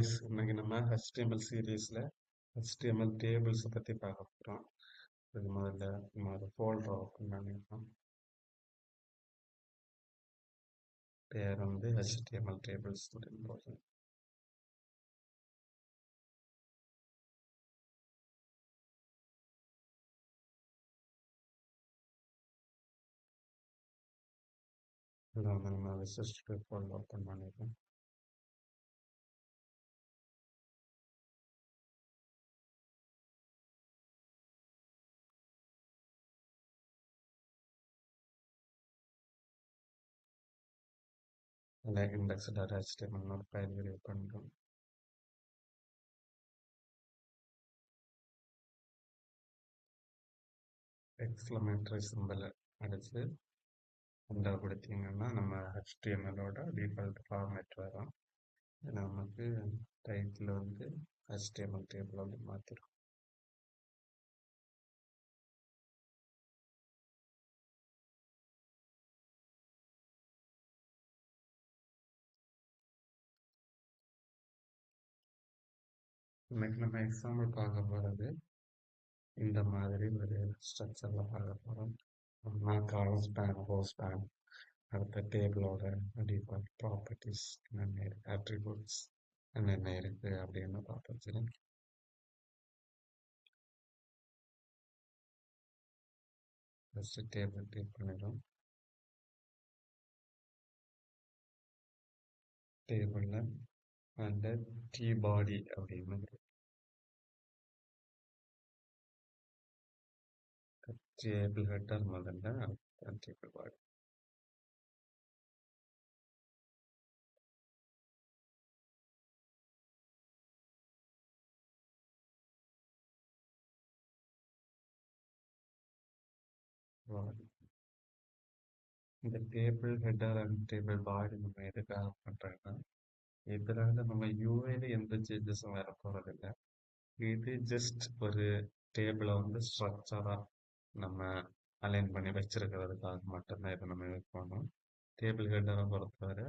Guys, இன்னைக்கு நம்ம HTML சீரீஸில் HTML டேபிள்ஸை பற்றி பார்க்க போகிறோம். இது முதல்ல நம்ம ஒரு ஃபோல்டர் ஓப்பன் பண்ணியிருக்கோம். பேர் வந்து HTML டேபிள்ஸ் அப்படின்னு போடுறோம். இதில் வந்து நம்ம விசிஸ்ட் ஃபோல்டர் ஓப்பன் பண்ணியிருக்கோம். அதில் index.html ஒரு ஃபைல் கிரியேட் பண்ணுறோம். எக்ஸ்க்ளமேட்டரி சிம்பிள் அடித்து என்டர் கொடுத்தீங்கன்னா நம்ம HTMLோட டிஃபால்ட் ஃபார்மேட் வரும். நமக்கு டைட்டில் வந்து HTML டேபிள் வந்து மாற்றிருக்கோம். இன்னைக்கு நம்ம எக்ஸாம்பிள் பார்க்க போகிறது இந்த மாதிரி ஒரு ஸ்ட்ரக்சரில் பார்க்க போகிறோம். நான் காலம் ஸ்பேன், ஹோ ஸ்பேன், அடுத்த டேபிளோட டிஃபால்ட் ப்ராப்பர்ட்டிஸ் என்னென்ன இருக்குது, அட்ரிபியூட்ஸ் என்னென்ன இருக்குது அப்படின்னு பார்த்துருக்கேன். ஃபஸ்ட்டு டேபிள் கிளிக் பண்ணிடும். டேபிளில் அந்த டி பாடி அப்படின்னு டேபிள் ஹெட்டர் முதல்ல டேபிள் பாடி. இந்த டேபிள் ஹெட்டர் அண்ட் டேபிள் பாடி நம்ம எதுக்காக பண்ணுறோன்னா, இதனால நம்ம யூஐல எந்த சேஞ்சஸும் வர போகிறதில்ல. இது ஜஸ்ட் ஒரு டேபிளை வந்து ஸ்ட்ரக்சராக நம்ம அலைன் பண்ணி வச்சிருக்கிறதுக்காக மட்டும்தான் இதை நம்ம யூஸ் பண்ணோம். டேபிள் ஹெட்டரை பொறுத்தவரை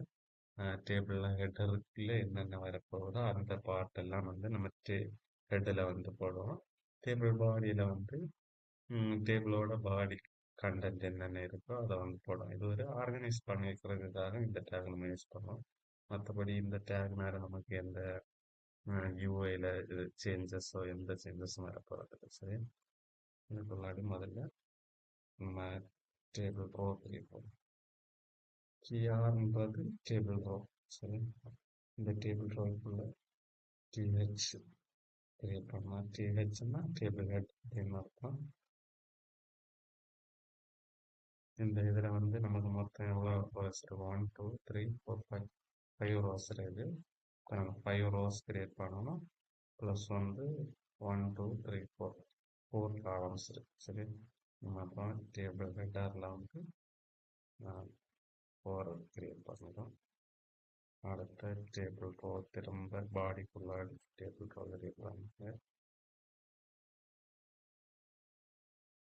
டேபிளில் ஹெட்டருக்குள்ளே என்னென்ன வரப்போகுதோ அந்த பார்ட்டெல்லாம் வந்து நம்ம ஹெட்டில் வந்து போடுவோம். டேபிள் பாடியில் வந்து டேபிளோட பாடி கண்டென்ட் என்னென்ன இருக்கோ அதை வந்து போடுவோம். இது ஒரு ஆர்கனைஸ் பண்ணி வைக்கிறதுக்காக இந்த டேக் நம்ம யூஸ் பண்ணுவோம். மற்றபடி இந்த டேக்னால நமக்கு எந்த யூஐயில் இது சேஞ்சஸோ எந்த சேஞ்சஸும் வர போகிறது. சரி, இதுக்குள்ளாடி முதல்ல நம்ம டேபிள் ரோ கிரியேட் பண்ணுவோம். டிஆர்ன்றது டேபிள் ரோ. சரி, இந்த டேபிள் ரோக்குள்ள டிஹெச் கிரியேட் பண்ணலாம். டிஹெச்னா டேபிள் ஹெட் அப்படின்னு அர்த்தம். இந்த இதில் வந்து நமக்கு மொத்தம் எவ்வளோ ரோஸ் இருக்கும்? 1 2 3 4 5 ரோஸ் இருக்குது. இப்போ நம்ம 5 ரோஸ் கிரியேட் பண்ணணும். ப்ளஸ் வந்து 1 2 3 4 காலம்ஸ் இருக்குது. சரி, நம்ம அப்புறம் டேபிள் ஹெட்டரில் வந்து 4 கிரியேட் பண்ணிடும். அடுத்த டேபிள் ரோ திரும்ப பாடிக்குள்ளாடி டேபிள் ரோ கிரியேட் பண்ணுங்க.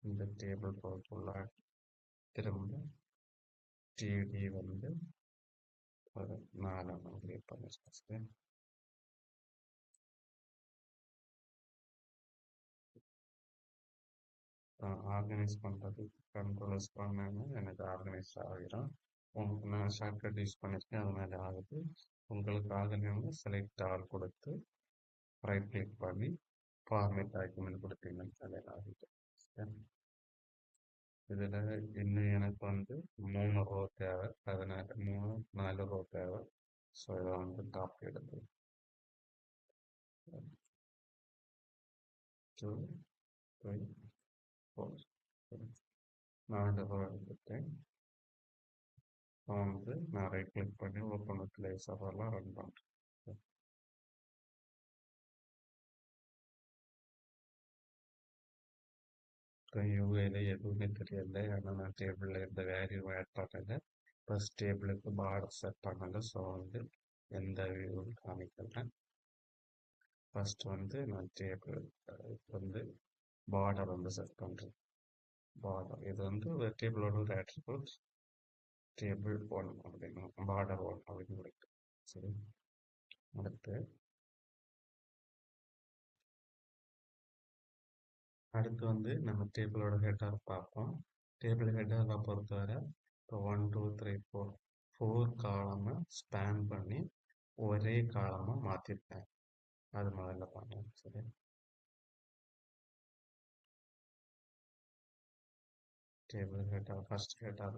இந்த டேபிள் ரோக்குள்ளாடி திரும்ப டிடி வந்து ஒரு 4 கிரியேட் பண்ணிருக்கேன். சரி, ஆர்கனைஸ் பண்ணுறது கண்ட்ரோல்ஸ் பண்ணேன்னா எனக்கு ஆர்கனைஸ் ஆகிடும். உங்களுக்கு நான் ஷார்ட்கட் யூஸ் பண்ணியிருக்கேன், அதனால ஆகுது. உங்களுக்கு ஆகணும்னா செலக்ட் ஆல் கொடுத்து ரைட் கிளிக் பண்ணி ஃபார்மேட் டாக்குமெண்ட் கொடுத்தீங்கன்னா அதில் ஆகிடும். இதில் இன்னும் எனக்கு வந்து 3 ரோ தேவை, அதனால் 3 4 ரோ தேவை. ஸோ இதை வந்து டாப் எடுத்து 2 3 4 4 ரோ எடுத்துட்டேன். இப்போ வந்து நான் ரைட் கிளிக் பண்ணி ஓப்பன் வித் லேசரெல்லாம் ரன் பண்ணுறேன். இப்போ யூஐயில் எதுவுமே தெரியல, ஏன்னா நான் டேபிளில் எந்த வேல்யூவும் ஆட் பண்ணலை. ப்ளஸ் டேபிளுக்கு பார்டர் செட் பண்ணலை. ஸோ வந்து எந்த வியூவும் காமிக்கல. ஃபஸ்ட்டு வந்து நான் டேபிள் வந்து பார்டர் வந்து செட் பண்ணுறேன். பார்டர் இது வந்து ஒரு டேபிளோட ஒரு ஆட்ரிபியூட். டேபிள் 1 அப்படின்னு பார்டர் 1 அப்படின்னு கொடுக்கு. சரி, அடுத்து அடுத்து வந்து நம்ம டேபிளோட ஹெட்டர் பார்ப்போம். டேபிள் ஹெட்டரை பொறுத்தவரை இப்போ 1 2 3 4 4 காலமை ஸ்பேன் பண்ணி ஒரே காலமாக மாற்றிருக்கேன். அது முதல்ல பண்ணேன். சரி, டேபிள் ஹெட்டர் ஃபர்ஸ்ட் ஹெட்டர்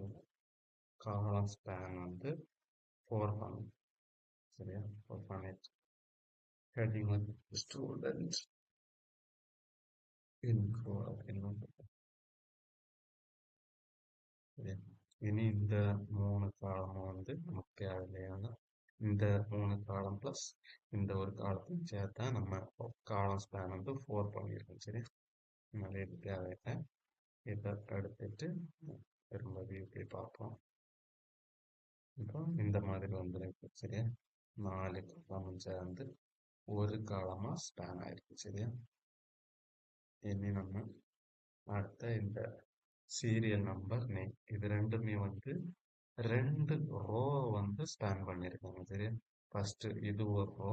காலம் ஸ்பேன் வந்து 4 பண்ணணும். சரியா, 4 பண்ணிட்டு ஹெட்டிங் வந்து ஸ்டூடெண்ட் இன்ஃபோ அப்படின்னு. சரியா, இனி இந்த 3 காலமும் வந்து நமக்கு தேவையான இந்த 3 காலம் ப்ளஸ் இந்த ஒரு காலத்தையும் சேர்த்தா நம்ம காலம் ஸ்பேன் வந்து 4 பண்ணியிருக்கோம். சரி, அதனால இது தேவையில்லை. இதை எடுத்துட்டு திரும்ப வியூ போய் பார்ப்போம். இப்போ இந்த மாதிரி வந்துருக்கு. சரியா, 4 காலம் சேர்ந்து ஒரு காலமாக ஸ்பேன் ஆயிருக்கு. சரியா, இனி நம்ம அடுத்த இந்த சீரியல் நம்பர் நேம் இது ரெண்டுமே வந்து 2 ரோ வந்து ஸ்பேன் பண்ணியிருக்காங்க. சரியா, ஃபர்ஸ்ட் இது ஒரு ரோ,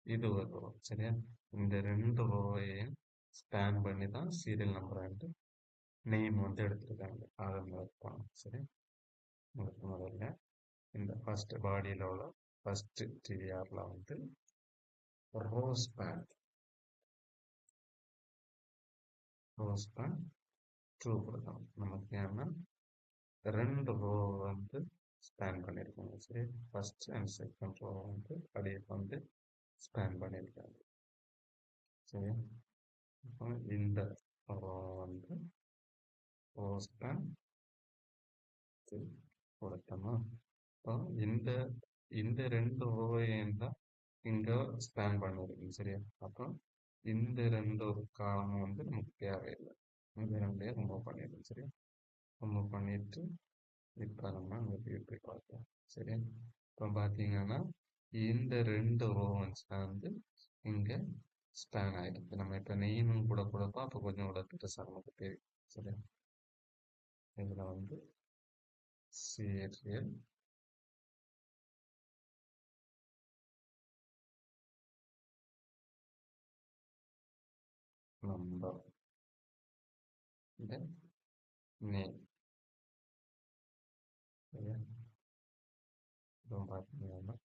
இது ஒரு ரோ. சரியா, இந்த 2 ரோவையும் ஸ்பேன் பண்ணி தான் சீரியல் நம்பர் வந்து நேம் வந்து எடுத்திருக்காங்க. அதை பார்ப்போம். சரி, உங்களுக்கு முதல்ல இந்த ஃபர்ஸ்ட் பாடியில் உள்ள ஃபர்ஸ்ட் டிஆரில் வந்து ரோ ஸ்பேன் ட்ரூ கொடுக்கணும். நமக்கு ஏன்னா 2 ரோ வந்து ஸ்பேன் பண்ணியிருக்காங்க. சரி, ஃபர்ஸ்ட் அண்ட் செகண்ட் ரோ வந்து அப்படியே வந்து ஸ்பேன் பண்ணியிருக்காங்க. சரி, இப்போ இந்த ரோ வந்து ரோ ஸ்பேன் கொடுத்தோமா. இப்போ இந்த இந்த 2 ரோவையும் தான் இங்கே ஸ்பேன் பண்ணியிருக்கீங்க. சரியா, அப்போ இந்த 2 காலமும் வந்து நமக்கு தேவையில்லை. இந்த 2 ரிமூவ் பண்ணிடுங்க. சரியா, ரிமூவ் பண்ணிட்டு இப்போ நம்ம அங்கே போய் பார்க்கலாம். சரி, இப்போ பார்த்தீங்கன்னா இந்த 2 ரோவன்ஸ் வந்து இங்கே ஸ்பேன் ஆகிருக்கு. நம்ம இப்போ நெய்மும் கூட கொடுப்போம். அப்போ கொஞ்சம் கூட பெருசாக நமக்கு தெரியும். சரி, இதில் வந்து சீரியல் நம்பர் நேம். சரியா, இப்போ பார்த்தீங்கன்னா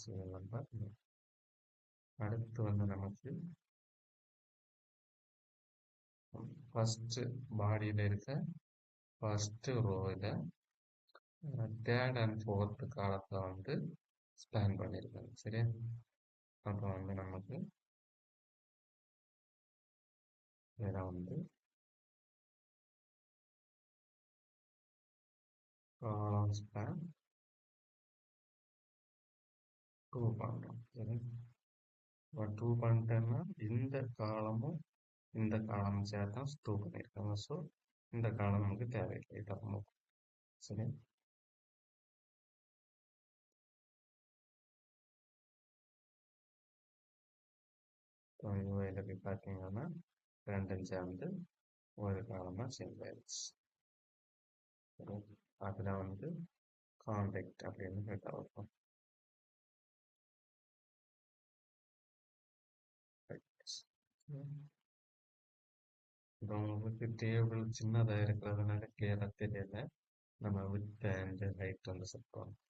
சீரியல் நம்பர் நேம். அடுத்து வந்து நமக்கு ஃபர்ஸ்ட் பாடியில் இருக்க ஃபர்ஸ்ட் ரோவில் தேர்ட் அண்ட் ஃபோர்த் காலத்தை வந்து ஸ்பேன் பண்ணியிருக்காங்க. சரியா, அப்போ வந்து நமக்கு இதில் வந்து காலம் ஸ்பேன் 2 பண்ணுறோம். சரி, இப்போ 2 பண்ணிட்டேன்னா இந்த காலமும் இந்த காலமும் சேர்த்தா 2 பண்ணியிருக்காங்க. ஸோ இந்த காலம் நமக்கு தேவையில்லை. இதை ரொம்ப சரி, இப்போ யூஐயில் போய் பார்த்தீங்கன்னா 2 சேர்ந்து ஒரு காலமாக சேஞ்ச் ஆயிடுச்சு. அதில் வந்து கான்டாக்ட் அப்படின்னு கேட்டால் இருக்கும். இப்போ உங்களுக்கு டேபிள் சின்னதாக இருக்கிறதுனால கிளியராக தெரியல. நம்ம வித் அண்ட் ஹைட் வந்து செட் பண்ணணும்.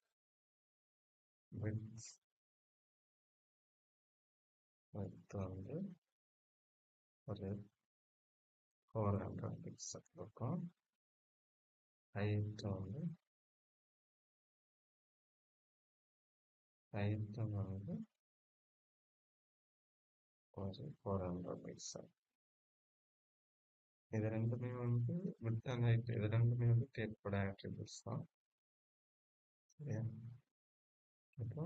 வித் வந்து ஒரு 400 பிக்சல் இருக்கும். ஹைட் வந்து ஒரு 400 பிக்சல். இது ரெண்டுமே வந்து வித் அண்ட் ஹைட் இது ரெண்டுமே வந்து டேப்போட ஆட்ரிபியூட்ஸ் தான். சரியா, இப்போ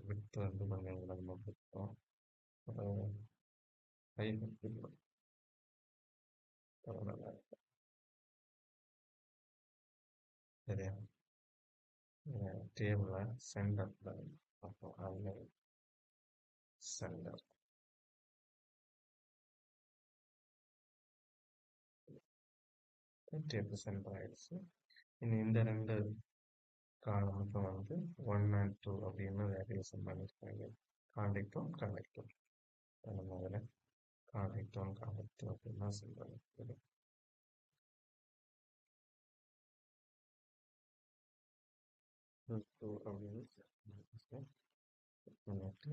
வித் வந்து கொஞ்சம் நம்ம கொடுத்தோம். ஒரு 550 பரவாயில்ல. சரியா, டேபிளில் சென்டரில் அப்போ அதில் சென்டர் டேபிள் சென்டர் ஆயிடுச்சு. இனி இந்த 2 காலமுக்கு வந்து 1 and 2 அப்படின்னு வேரியேஷன் பண்ணியிருக்காங்க. கான்டெக்டும் கனெக்டும் அந்த மாதிரி கான்டாக்ட் ஒன் கான்டாக்ட் டூ அப்படின்னா சொல்லுவாங்க. டூ அப்படின்னு பண்ணிட்டு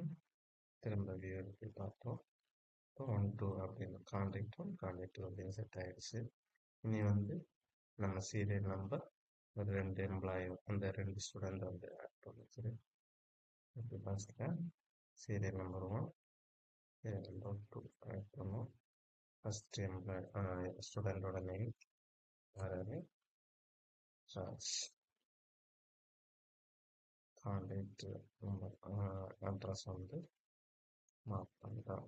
திரும்ப வியூ பார்த்தோம். இப்போ 1 2 அப்படின்னு கான்டாக்ட் ஒன் கான்டாக்ட் டூ அப்படின்னு செட் ஆயிடுச்சு. இனி வந்து நம்ம சீரியல் நம்பர் ஒரு 2 எம்ப்ளாயி அந்த 2 ஸ்டூடெண்ட் வந்து ஆட் பண்ணிச்சு. இப்போ ஃபஸ்ட்டில் serial number 1 serial number 2 add பண்ணோம். ஃபஸ்ட் எம்ப்ளாயி ஸ்டூடெண்டோட நேம் யாராவது சார்ஜ் கான்டாக்ட் நம்பர் அட்ரஸ் வந்து மார்க் பண்ணிட்டோம்.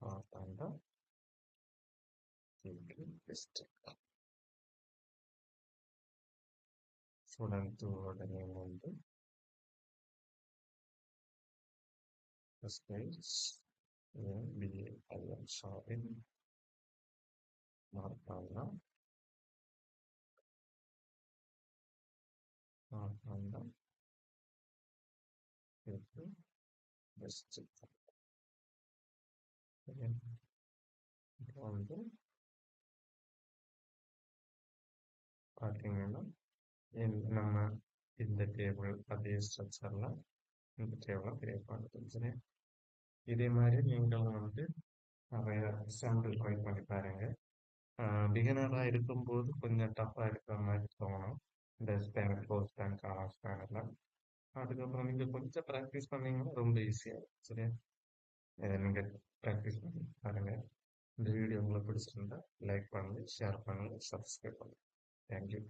மார்க் பண்ணிட்டோம். பெஸ்ட் ஸ்டூடெண்ட் டூவோட நேம் வந்து பிஏஐஎம் ஷாவின் மார்க் பண்ணலாம். மார்க் பண்ணலாம். பெஸ்ட் இப்போ வந்து பார்த்தீங்கன்னா நம்ம இந்த டேபிள் அதே ஸ்ட்ரக்சரில் இந்த டேபிளை கிரியேட் பண்ணுறது. சரி, இதே மாதிரி நீங்களும் வந்து நிறைய சாம்பிள் ட்ரை பண்ணி பாருங்க. பிகினராக இருக்கும்போது கொஞ்சம் டஃப்பாக இருக்கிற மாதிரி தோணும், இந்த ஸ்பேன் க்ளோஸ் ஸ்பேன் காலம் ஸ்பேன் எல்லாம். அதுக்கப்புறம் நீங்கள் கொஞ்சம் ப்ராக்டிஸ் பண்ணீங்கன்னா ரொம்ப ஈஸியாக இருக்கும். சரியா, இதை நீங்கள் ப்ராக்டிஸ் பண்ணி பாருங்கள். இந்த வீடியோ உங்களுக்கு பிடிச்சிருந்தா லைக் பண்ணுங்கள், ஷேர் பண்ணுங்கள், சப்ஸ்கிரைப் பண்ணுங்கள். தேங்க்யூ.